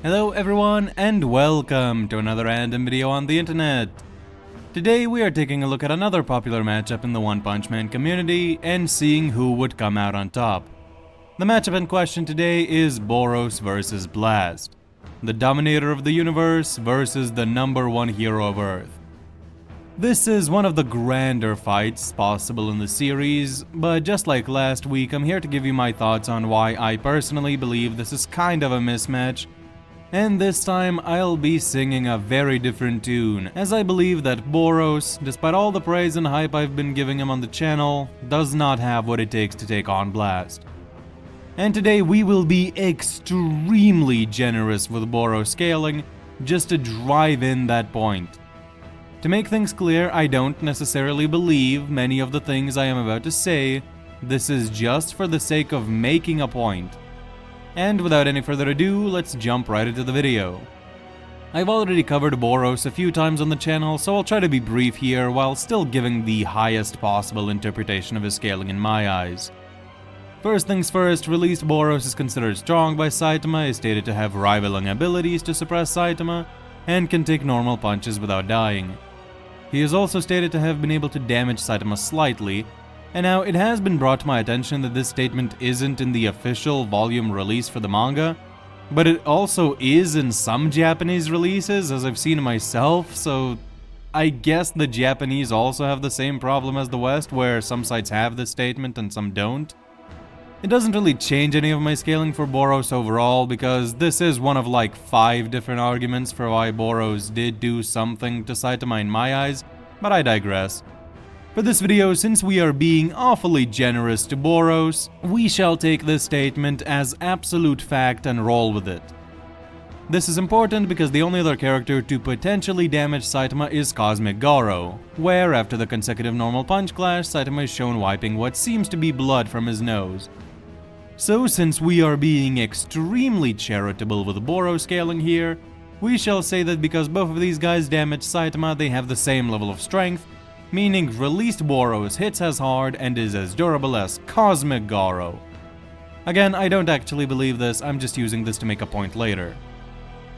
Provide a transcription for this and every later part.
Hello everyone and welcome to another random video on the internet. Today we are taking a look at another popular matchup in the One Punch Man community and seeing who would come out on top. The matchup in question today is Boros vs Blast, the dominator of the universe versus the #1 hero of Earth. This is one of the grander fights possible in the series, but just like last week, I'm here to give you my thoughts on why I personally believe this is kind of a mismatch. And this time I'll be singing a very different tune, as I believe that Boros, despite all the praise and hype I've been giving him on the channel, does not have what it takes to take on Blast. And today we will be extremely generous with Boros scaling, just to drive in that point. To make things clear, I don't necessarily believe many of the things I am about to say. This is just for the sake of making a point. And without any further ado, let's jump right into the video. I've already covered Boros a few times on the channel, so I'll try to be brief here while still giving the highest possible interpretation of his scaling in my eyes. First things first, released Boros is considered strong by Saitama, is stated to have rivaling abilities to suppress Saitama, and can take normal punches without dying. He is also stated to have been able to damage Saitama slightly, and now it has been brought to my attention that this statement isn't in the official volume release for the manga, but it also is in some Japanese releases, as I've seen myself, so I guess the Japanese also have the same problem as the West, where some sites have this statement and some don't. It doesn't really change any of my scaling for Boros overall, because this is one of like 5 different arguments for why Boros did do something to Saitama in my eyes, but I digress. For this video, since we are being awfully generous to Boros, we shall take this statement as absolute fact and roll with it. This is important because the only other character to potentially damage Saitama is Cosmic Garo, where after the consecutive normal punch clash, Saitama is shown wiping what seems to be blood from his nose. So since we are being extremely charitable with Boros scaling here, we shall say that because both of these guys damage Saitama, they have the same level of strength, meaning released Boros hits as hard and is as durable as Cosmic Garo. Again, I don't actually believe this, I'm just using this to make a point later.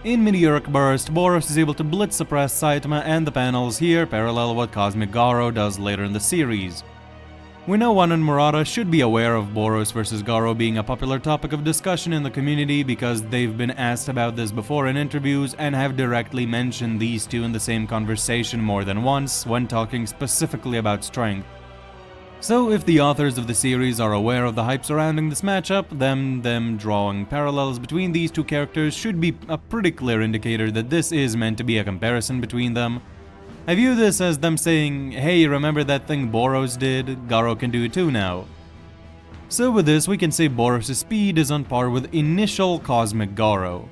In Meteoric Burst, Boros is able to blitz suppress Saitama, and the panels here parallel what Cosmic Garo does later in the series. We know One and Murata should be aware of Boros vs Garo being a popular topic of discussion in the community because they've been asked about this before in interviews and have directly mentioned these two in the same conversation more than once when talking specifically about strength. So if the authors of the series are aware of the hype surrounding this matchup, then them drawing parallels between these two characters should be a pretty clear indicator that this is meant to be a comparison between them. I view this as them saying, hey, remember that thing Boros did? Garo can do it too now. So with this, we can say Boros' speed is on par with initial Cosmic Garo.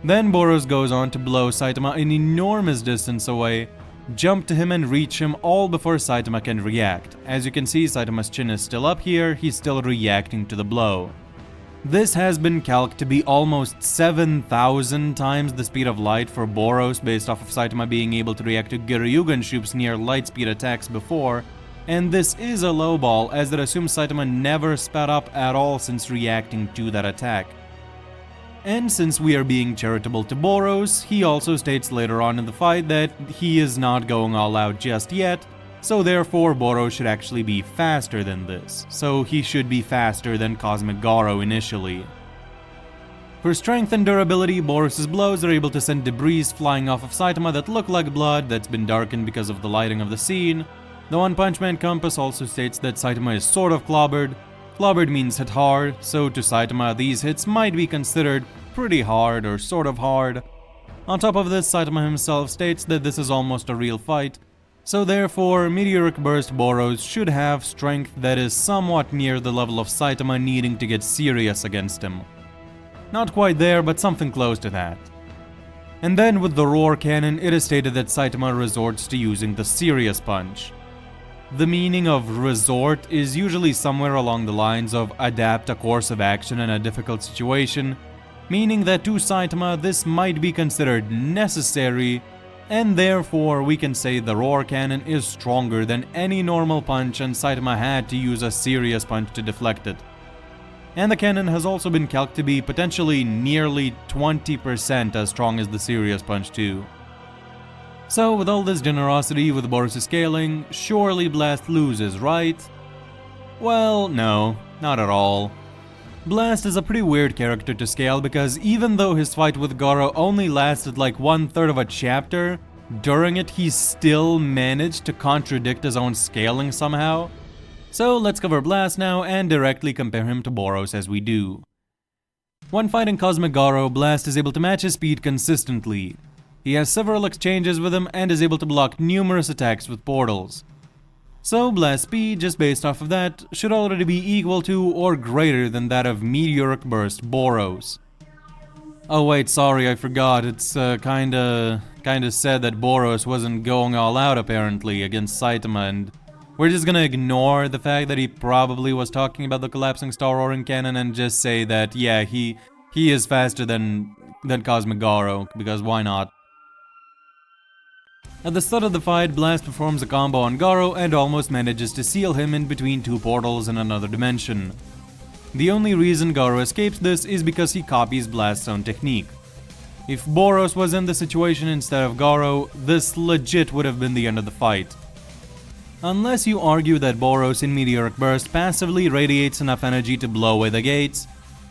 Then Boros goes on to blow Saitama an enormous distance away, jump to him and reach him all before Saitama can react. As you can see, Saitama's chin is still up here, he's still reacting to the blow. This has been calced to be almost 7,000 times the speed of light for Boros based off of Saitama being able to react to Giryugan shoots near light speed attacks before, and this is a lowball as it assumes Saitama never sped up at all since reacting to that attack. And since we are being charitable to Boros, he also states later on in the fight that he is not going all out just yet, so therefore Boros should actually be faster than this, so he should be faster than Cosmic Garo initially. For strength and durability, Boros' blows are able to send debris flying off of Saitama that look like blood that's been darkened because of the lighting of the scene. The One Punch Man compass also states that Saitama is sort of clobbered. Clobbered means hit hard, so to Saitama these hits might be considered pretty hard or sort of hard. On top of this, Saitama himself states that this is almost a real fight. So therefore, Meteoric Burst Boros should have strength that is somewhat near the level of Saitama needing to get serious against him. Not quite there, but something close to that. And then with the Roar Cannon, it is stated that Saitama resorts to using the Serious Punch. The meaning of resort is usually somewhere along the lines of adapt a course of action in a difficult situation, meaning that to Saitama this might be considered necessary, and therefore we can say the Roar Cannon is stronger than any normal punch and Saitama had to use a Serious Punch to deflect it. And the cannon has also been calculated to be potentially nearly 20% as strong as the Serious Punch too. So with all this generosity with Boros' scaling, surely Blast loses, right? Well, no, not at all. Blast is a pretty weird character to scale because even though his fight with Garo only lasted like 1/3 of a chapter, during it he still managed to contradict his own scaling somehow. So let's cover Blast now and directly compare him to Boros as we do. When fighting Cosmic Garo, Blast is able to match his speed consistently. He has several exchanges with him and is able to block numerous attacks with portals. So Blast speed, just based off of that, should already be equal to or greater than that of Meteoric Burst Boros. Oh wait, sorry, I forgot, it's kinda sad that Boros wasn't going all out apparently against Saitama, and we're just gonna ignore the fact that he probably was talking about the collapsing star roaring cannon and just say that, yeah, he is faster than Cosmic Garo, because why not? At the start of the fight, Blast performs a combo on Garo and almost manages to seal him in between two portals in another dimension. The only reason Garo escapes this is because he copies Blast's own technique. If Boros was in the situation instead of Garo, this legit would have been the end of the fight. Unless you argue that Boros in Meteoric Burst passively radiates enough energy to blow away the gates,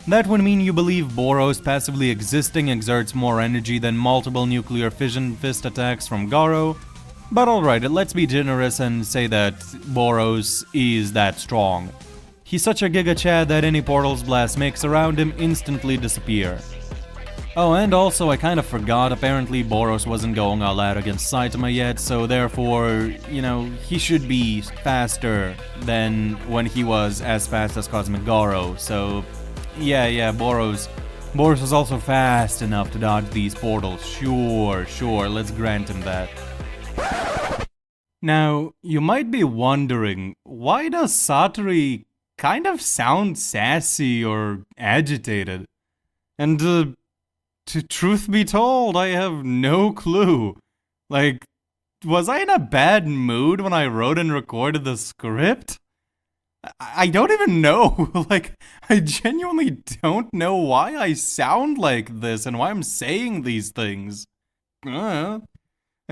that would mean you believe Boros passively existing exerts more energy than multiple nuclear fission fist attacks from Garo, but alright, let's be generous and say that Boros is that strong. He's such a Giga Chad that any portals Blast makes around him instantly disappear. Oh, and also I kind of forgot, apparently Boros wasn't going all out against Saitama yet, so therefore, you know, he should be faster than when he was as fast as Cosmic Garo, so yeah, Boros was also fast enough to dodge these portals, sure, let's grant him that. Now, you might be wondering, why does Satori kind of sound sassy or agitated? And to truth be told, I have no clue. Like, was I in a bad mood when I wrote and recorded the script? I don't even know. Like, I genuinely don't know why I sound like this and why I'm saying these things. I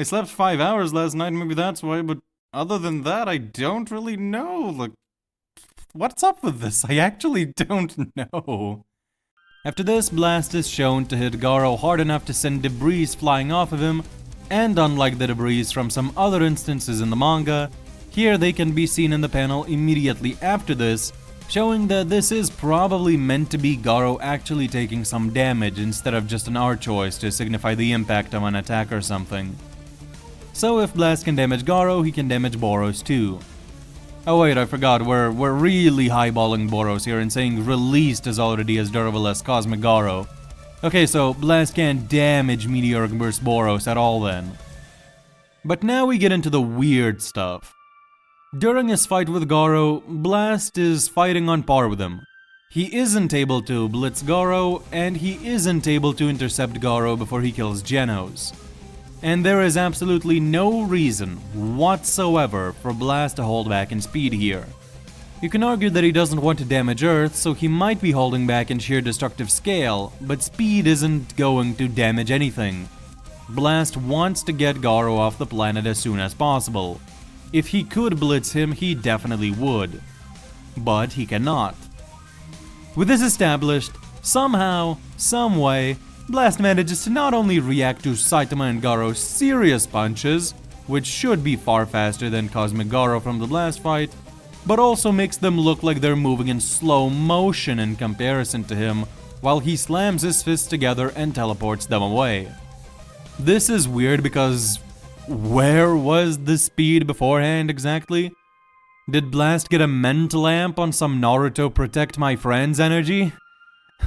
slept 5 hours last night, maybe that's why, but other than that, I don't really know. Like, what's up with this? I actually don't know. After this, Blast is shown to hit Garo hard enough to send debris flying off of him, and unlike the debris from some other instances in the manga, here they can be seen in the panel immediately after this, showing that this is probably meant to be Garo actually taking some damage instead of just an art choice to signify the impact of an attack or something. So if Blast can damage Garo, he can damage Boros too. Oh wait, I forgot, we're really highballing Boros here and saying released is already as durable as Cosmic Garo. Okay, so Blast can't damage Meteoric Burst Boros at all then. But now we get into the weird stuff. During his fight with Garo, Blast is fighting on par with him. He isn't able to blitz Garo, and he isn't able to intercept Garo before he kills Genos. And there is absolutely no reason whatsoever for Blast to hold back in speed here. You can argue that he doesn't want to damage Earth, so he might be holding back in sheer destructive scale, but speed isn't going to damage anything. Blast wants to get Garo off the planet as soon as possible. If he could blitz him, he definitely would. But he cannot. With this established, somehow, someway, Blast manages to not only react to Saitama and Garo's serious punches, which should be far faster than Cosmic Garo from the last fight, but also makes them look like they're moving in slow motion in comparison to him, while he slams his fists together and teleports them away. This is weird because where was the speed beforehand exactly? Did Blast get a mental amp on some Naruto protect my friends energy?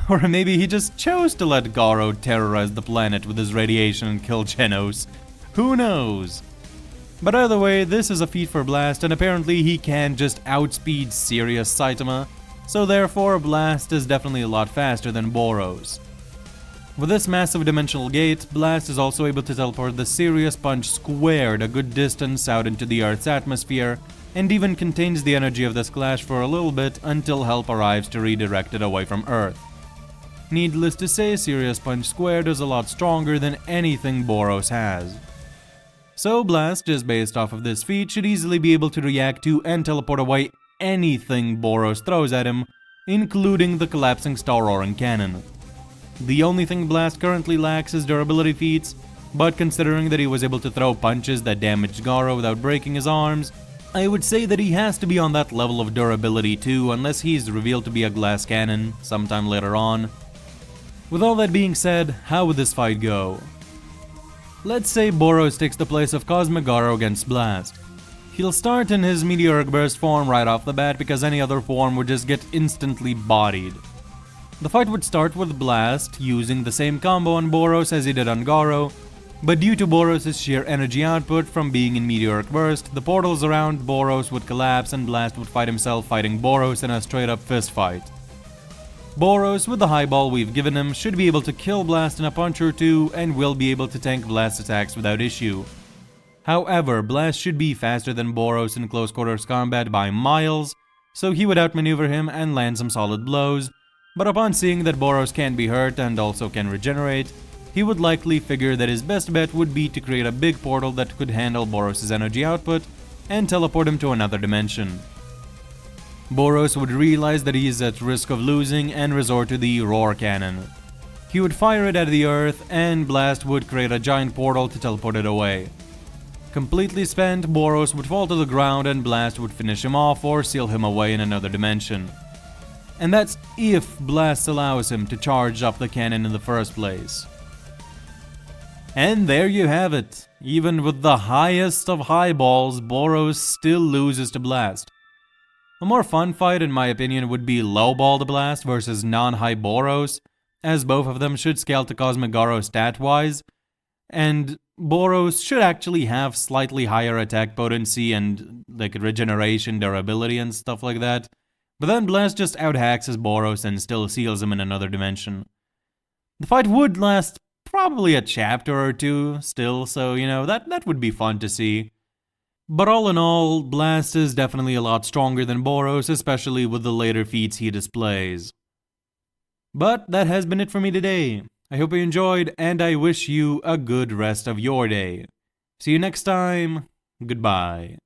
Or maybe he just chose to let Garo terrorize the planet with his radiation and kill Genos. Who knows? But either way, this is a feat for Blast, and apparently he can just outspeed serious Saitama, so therefore Blast is definitely a lot faster than Boros. With this massive dimensional gate, Blast is also able to teleport the Serious Punch squared a good distance out into the Earth's atmosphere, and even contains the energy of this clash for a little bit until help arrives to redirect it away from Earth. Needless to say, Serious Punch Squared is a lot stronger than anything Boros has. So Blast, just based off of this feat, should easily be able to react to and teleport away anything Boros throws at him, including the collapsing star roaring cannon. The only thing Blast currently lacks is durability feats, but considering that he was able to throw punches that damaged Garo without breaking his arms, I would say that he has to be on that level of durability too, unless he's revealed to be a glass cannon sometime later on. With all that being said, how would this fight go? Let's say Boros takes the place of Cosmic Garo against Blast. He'll start in his Meteoric Burst form right off the bat because any other form would just get instantly bodied. The fight would start with Blast using the same combo on Boros as he did on Garo, but due to Boros' sheer energy output from being in Meteoric Burst, the portals around Boros would collapse and Blast would fight himself fighting Boros in a straight up fist fight. Boros, with the high ball we've given him, should be able to kill Blast in a punch or two and will be able to tank Blast attacks without issue. However, Blast should be faster than Boros in close quarters combat by miles, so he would outmaneuver him and land some solid blows, but upon seeing that Boros can't be hurt and also can regenerate, he would likely figure that his best bet would be to create a big portal that could handle Boros' energy output and teleport him to another dimension. Boros would realize that he is at risk of losing and resort to the Roar Cannon. He would fire it at the Earth and Blast would create a giant portal to teleport it away. Completely spent, Boros would fall to the ground and Blast would finish him off or seal him away in another dimension. And that's if Blast allows him to charge up the cannon in the first place. And there you have it. Even with the highest of high balls, Boros still loses to Blast. A more fun fight, in my opinion, would be low ball to Blast versus non-high Boros, as both of them should scale to Cosmic Garo stat-wise, and Boros should actually have slightly higher attack potency and like regeneration, durability and stuff like that, but then Blast just outhacks his Boros and still seals him in another dimension. The fight would last probably a chapter or two still, so that would be fun to see. But all in all, Blast is definitely a lot stronger than Boros, especially with the later feats he displays. But that has been it for me today. I hope you enjoyed, and I wish you a good rest of your day. See you next time. Goodbye.